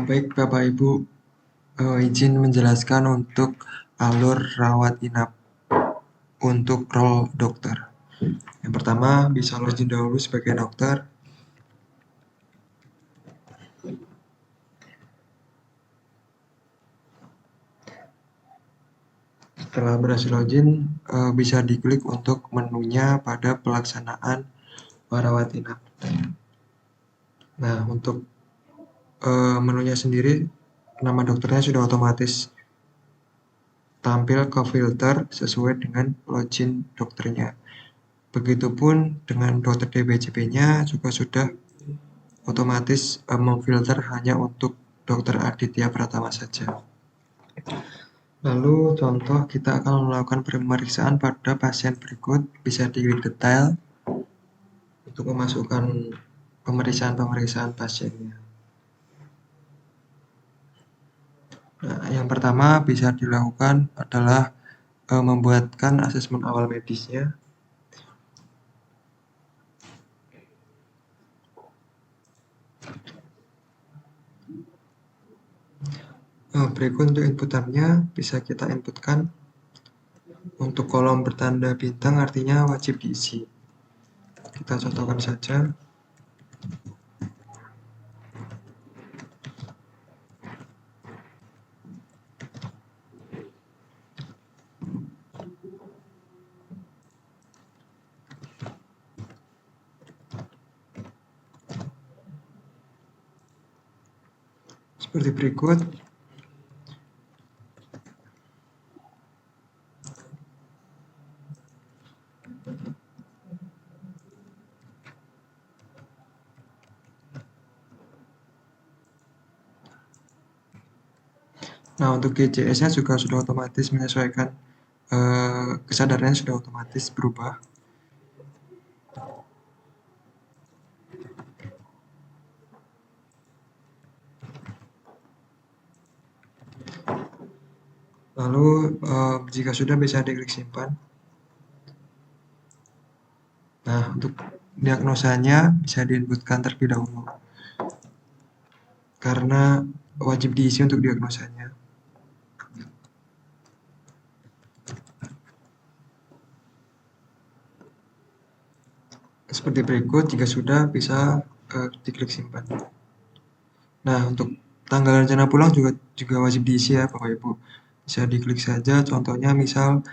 Baik Bapak Ibu, izin menjelaskan untuk alur rawat inap untuk role dokter. Yang pertama, bisa login dahulu sebagai dokter. Setelah berhasil login, bisa diklik untuk menunya pada pelaksanaan rawat inap. Nah, untuk menunya sendiri, nama dokternya sudah otomatis tampil ke filter sesuai dengan login dokternya. Begitupun dengan dokter DBCP-nya juga sudah otomatis memfilter hanya untuk dokter Aditya Pratama saja. Lalu contoh kita akan melakukan pemeriksaan pada pasien berikut, bisa diklik detail untuk memasukkan pemeriksaan pasiennya. Nah, yang pertama bisa dilakukan adalah membuatkan asesmen awal medisnya. Berikut untuk inputannya bisa kita inputkan. Untuk kolom bertanda bintang artinya wajib diisi. Kita contohkan saja. Seperti berikut. Nah, untuk GCS-nya juga sudah otomatis menyesuaikan, kesadarannya sudah otomatis berubah. Lalu, jika sudah bisa diklik simpan. Nah, untuk diagnosanya bisa diinputkan terlebih dahulu, karena wajib diisi untuk diagnosanya. Seperti berikut, jika sudah bisa diklik simpan. Nah, untuk tanggal rencana pulang juga wajib diisi ya Bapak Ibu. Bisa diklik saja, contohnya misal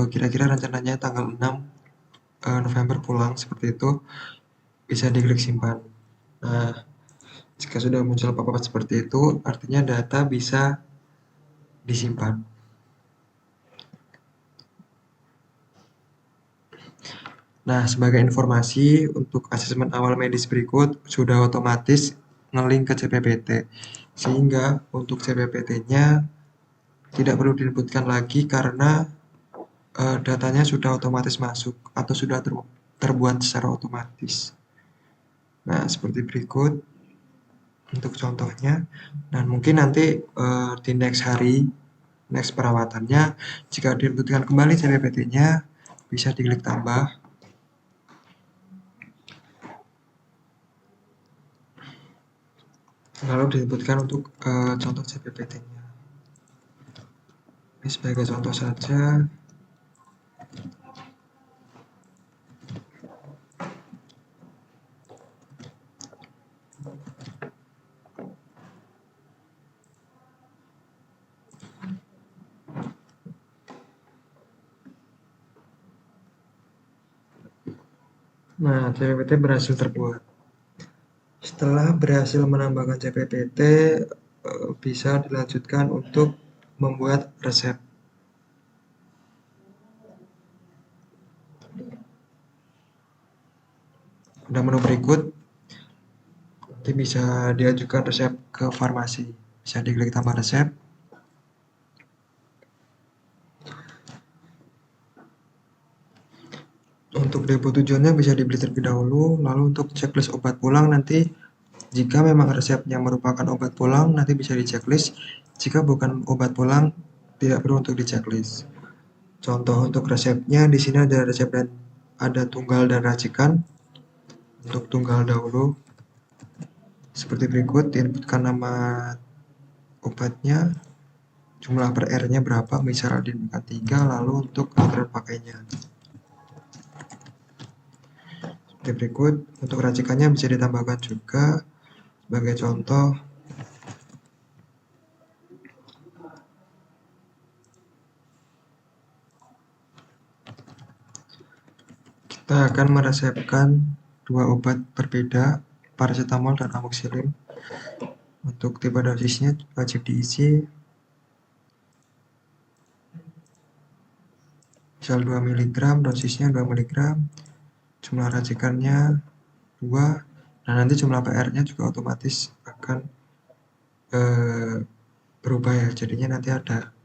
kira-kira rencananya tanggal 6 November pulang, seperti itu. Bisa diklik simpan. Nah, jika sudah muncul pop-up seperti itu, artinya data bisa disimpan. Nah, sebagai informasi, untuk asesmen awal medis berikut sudah otomatis nge-link ke CPPT. Sehingga untuk CPPT-nya tidak perlu diinputkan lagi karena datanya sudah otomatis masuk atau sudah terbuat secara otomatis. Nah, seperti berikut untuk contohnya. Dan mungkin nanti di next perawatannya, jika diinputkan kembali CPPT-nya, bisa diklik tambah. Lalu diinputkan untuk contoh CPPT-nya. Ini sebagai contoh saja. Nah, CPPT berhasil terbuat. Setelah berhasil menambahkan CPPT, bisa dilanjutkan untuk membuat resep. Pada menu berikut, nanti bisa diajukan resep ke farmasi. Bisa diklik tambah resep. Untuk depo tujuannya bisa dibeli terlebih dahulu. Lalu untuk checklist obat pulang nanti, jika memang resepnya merupakan obat pulang, nanti bisa di checklist. Jika bukan obat pulang, tidak perlu untuk di checklist. Contoh untuk resepnya, di sini ada resep dan ada tunggal dan racikan. Untuk tunggal dahulu, seperti berikut, inputkan nama obatnya, jumlah per R-nya berapa, misal diinfokan 3, lalu untuk aturan pakainya. Seperti berikut, untuk racikannya bisa ditambahkan juga. Sebagai contoh, kita akan meresepkan 2 obat berbeda, paracetamol dan amoxicillin. Untuk tipe dosisnya wajib diisi, misal 2 mg, dosisnya 2 mg, jumlah racikannya 2, nah nanti jumlah PR-nya juga otomatis akan berubah ya, jadinya nanti ada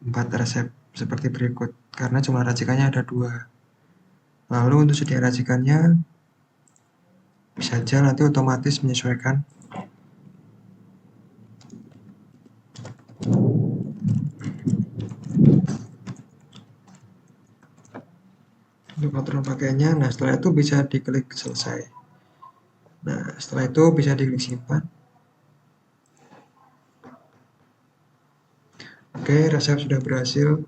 4 resep seperti berikut, karena jumlah racikannya ada 2. Lalu untuk sedia racikannya, bisa saja nanti otomatis menyesuaikan. Untuk aturan pakainya, nah setelah itu bisa diklik selesai. Nah setelah itu bisa diklik simpan. Oke, resep sudah berhasil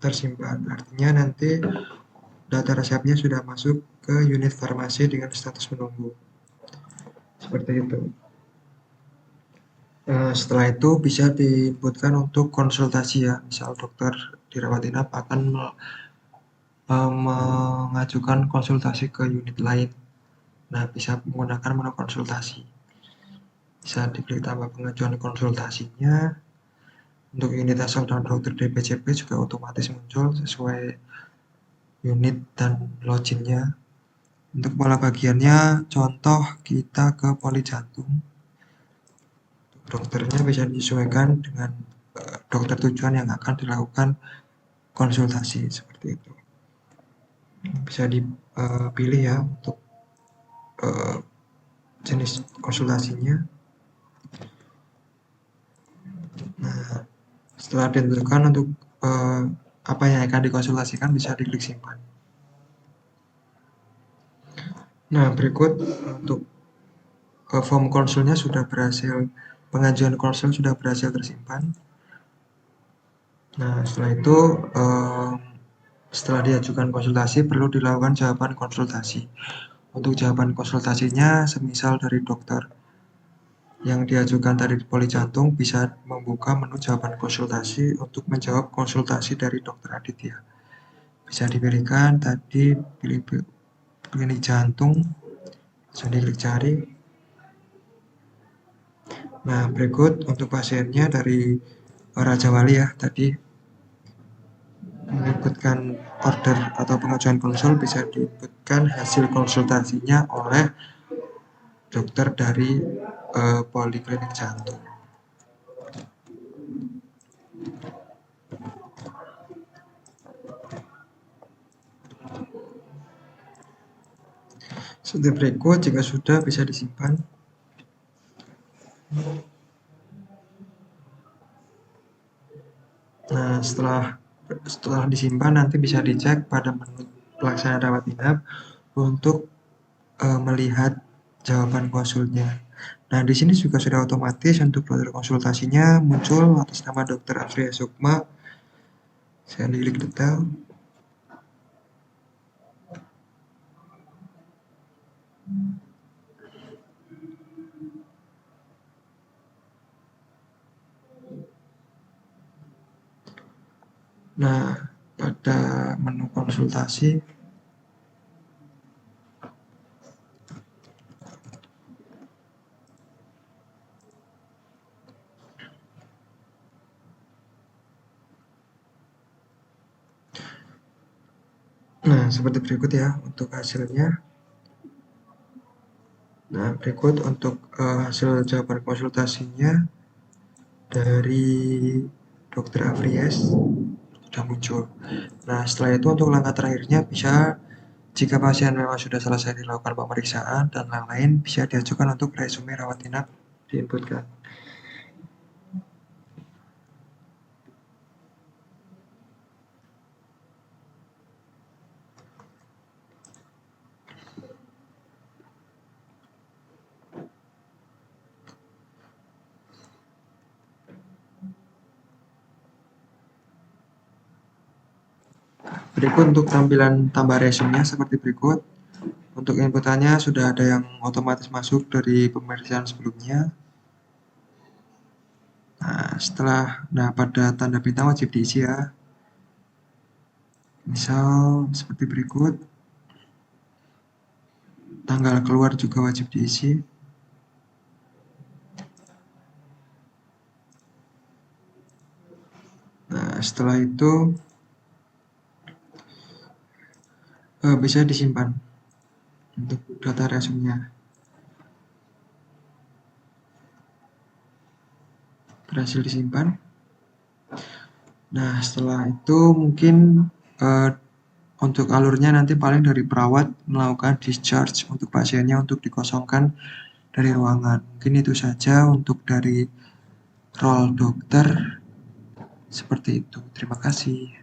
tersimpan, artinya nanti data resepnya sudah masuk ke unit farmasi dengan status menunggu. Seperti itu. Setelah itu bisa diinputkan untuk konsultasi ya, misal dokter dirawat inap akan mengajukan konsultasi ke unit lain. Nah, bisa menggunakan menu konsultasi. Bisa diklik tambah pengajuan konsultasinya. Untuk unit asal dan dokter DPCP juga otomatis muncul sesuai unit dan loginnya. Untuk pola bagiannya, contoh kita ke poli jantung. Dokternya bisa disesuaikan dengan dokter tujuan yang akan dilakukan konsultasi, seperti itu. Bisa dipilih ya untuk jenis konsultasinya. Nah, setelah ditentukan untuk apa yang akan dikonsultasikan, bisa diklik simpan. Nah, berikut untuk form konsulnya sudah berhasil, pengajuan konsul sudah berhasil tersimpan. Nah, setelah itu setelah diajukan konsultasi perlu dilakukan jawaban konsultasi. Untuk jawaban konsultasinya, semisal dari dokter yang diajukan tadi di poli jantung, bisa membuka menu jawaban konsultasi untuk menjawab konsultasi dari dokter Aditya. Bisa dipilihkan tadi pilih klinik jantung, langsung diklik cari. Nah, berikut untuk pasiennya dari Raja Wali ya, tadi menyebutkan order atau pengajuan konsul, bisa diinputkan hasil konsultasinya oleh dokter dari poliklinik jantung. Seperti berikut, jika sudah bisa disimpan. Nah, setelah disimpan nanti bisa dicek pada menu pelaksana rawat inap untuk melihat jawaban konsulnya. Nah, di sini juga sudah otomatis untuk dokter konsultasinya muncul atas nama Dr. Afria Sukma. Saya klik detail. Nah, pada menu konsultasi, nah seperti berikut ya untuk hasilnya. Nah, berikut untuk hasil jawaban konsultasinya dari Dr. Afries sudah muncul. Nah, setelah itu untuk langkah terakhirnya bisa, jika pasien memang sudah selesai dilakukan pemeriksaan dan lain-lain, bisa diajukan untuk resume rawat inap diinputkan. Berikut untuk tampilan tambah resume-nya seperti berikut. Untuk inputannya sudah ada yang otomatis masuk dari pemeriksaan sebelumnya. Nah, pada tanda bintang wajib diisi ya. Misal seperti berikut. Tanggal keluar juga wajib diisi. Nah, setelah itu bisa disimpan untuk data resume-nya. Berhasil disimpan. Nah, setelah itu mungkin untuk alurnya nanti paling dari perawat melakukan discharge untuk pasiennya untuk dikosongkan dari ruangan. Mungkin itu saja untuk dari role dokter. Seperti itu. Terima kasih.